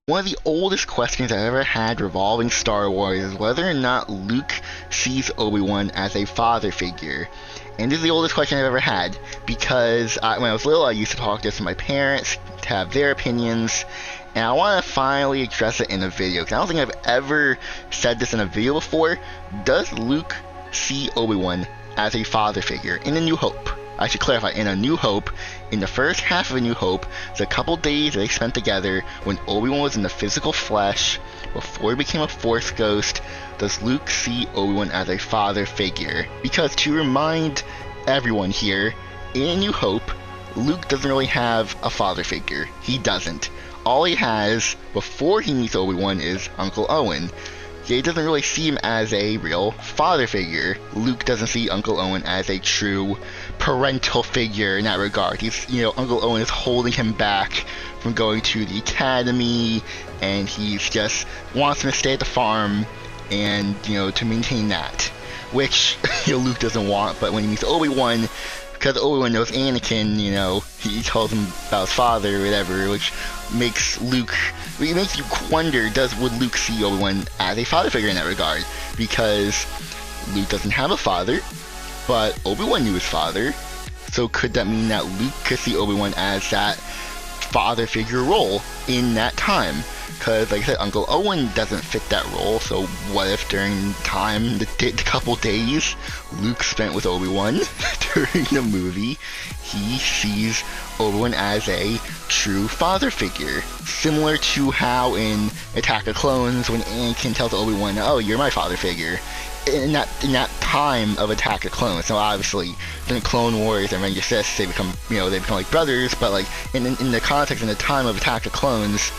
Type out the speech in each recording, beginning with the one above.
One of the oldest questions I've ever had revolving Star Wars is whether or not Luke sees Obi Wan as a father figure. And this is the oldest question I've ever had, because when I was little, I used to talk to my parents to have their opinions, and I want to finally address it in a video, because I don't think I've ever said this in a video before. Does Luke see Obi Wan as a father figure in A New Hope? I should clarify, in A New Hope, in the first half of A New Hope, the couple days they spent together when Obi-Wan was in the physical flesh, before he became a Force ghost, does Luke see Obi-Wan as a father figure? Because to remind everyone here, in A New Hope, Luke doesn't really have a father figure. He doesn't. All he has, before he meets Obi-Wan, is Uncle Owen. He doesn't really see him as a real father figure. Luke doesn't see Uncle Owen as a true parental figure in that regard. Uncle Owen is holding him back from going to the academy, and he's just wants him to stay at the farm and, to maintain that. Which, Luke doesn't want, but when he meets Obi-Wan, because Obi-Wan knows Anakin, he tells him about his father or whatever, which makes you wonder, would Luke see Obi-Wan as a father figure in that regard? Because Luke doesn't have a father, but Obi-Wan knew his father, so could that mean that Luke could see Obi-Wan as that father figure role in that time? Because, like I said, Uncle Owen doesn't fit that role, so what if during the couple days Luke spent with Obi-Wan during the movie, he sees Obi-Wan as a true father figure? Similar to how in Attack of Clones, when Anakin tells Obi-Wan, "Oh, you're my father figure." In that time of Attack of Clones, now obviously during Clone Wars and Revenge of the Sith, they become like brothers, but like in the context, in the time of Attack of Clones,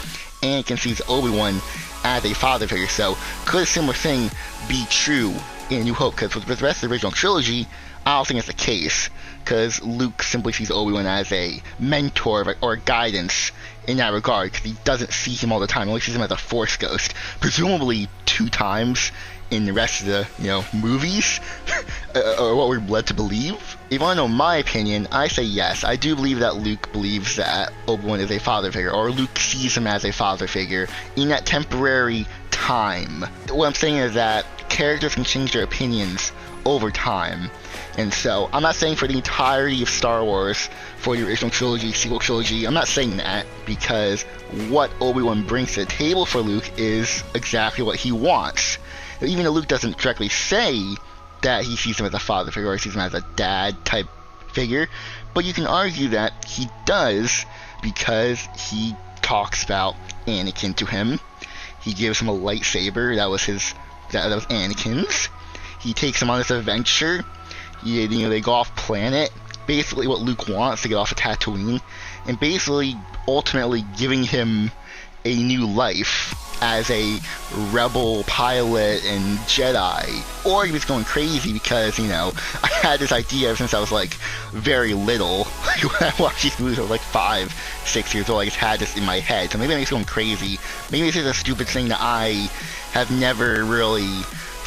Anakin sees Obi-Wan as a father figure. So could a similar thing be true in A New Hope? Because with the rest of the original trilogy, I don't think it's the case, because Luke simply sees Obi-Wan as a mentor or guidance in that regard, because he doesn't see him all the time. He only sees him as a Force ghost, presumably 2 times in the rest of the movies, or what we're led to believe. If you want to know my opinion, I say yes. I do believe that Luke believes that Obi-Wan is a father figure, or Luke sees him as a father figure in that temporary time. What I'm saying is that characters can change their opinions over time. And so, I'm not saying for the entirety of Star Wars, for the original trilogy, sequel trilogy, I'm not saying that, because what Obi-Wan brings to the table for Luke is exactly what he wants. Even though Luke doesn't directly say that he sees him as a father figure or he sees him as a dad type figure, but you can argue that he does, because he talks about Anakin to him. He gives him a lightsaber that was Anakin's. He takes him on this adventure. They go off planet. Basically, what Luke wants, to get off of Tatooine, and basically, ultimately giving him a new life as a rebel pilot and Jedi. Or he was going crazy because, I had this idea ever since I was like very little. When I watched these movies, I was like 5, 6 years old. I just had this in my head. So maybe I'm just going crazy. Maybe this is a stupid thing that I have never really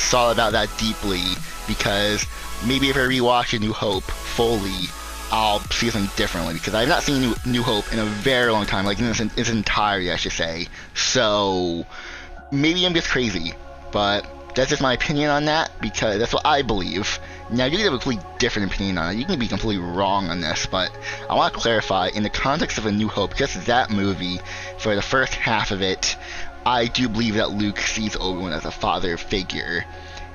thought about that deeply, because maybe if I rewatch A New Hope fully, I'll see something differently, because I've not seen New Hope in a very long time, like in its entirety, I should say. So maybe I'm just crazy, but that's just my opinion on that, because that's what I believe. Now, you can have a completely different opinion on it. You can be completely wrong on this, but I want to clarify, in the context of A New Hope, just that movie, for the first half of it, I do believe that Luke sees Obi-Wan as a father figure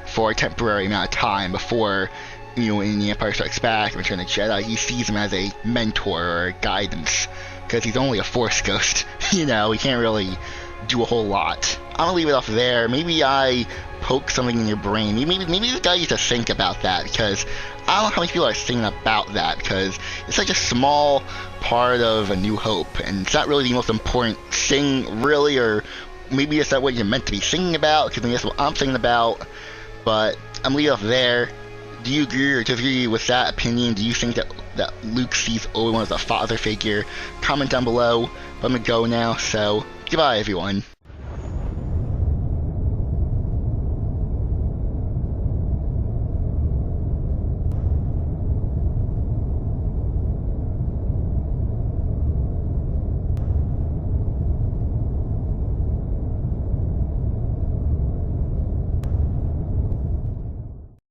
for a temporary amount of time before, in The Empire Strikes Back and Return of the Jedi, he sees him as a mentor or a guidance, because he's only a Force ghost. He can't really do a whole lot. I'm gonna leave it off there. Maybe I poke something in your brain. Maybe the guy needs to think about that, because I don't know how many people are thinking about that, because it's such a small part of A New Hope, and it's not really the most important thing, really, or maybe it's not what you're meant to be thinking about, because that's what I'm thinking about. But I'm leaving it off there. Do you agree or disagree with that opinion? Do you think that Luke sees Obi-Wan as a father figure? Comment down below. But I'm gonna go now, so goodbye everyone.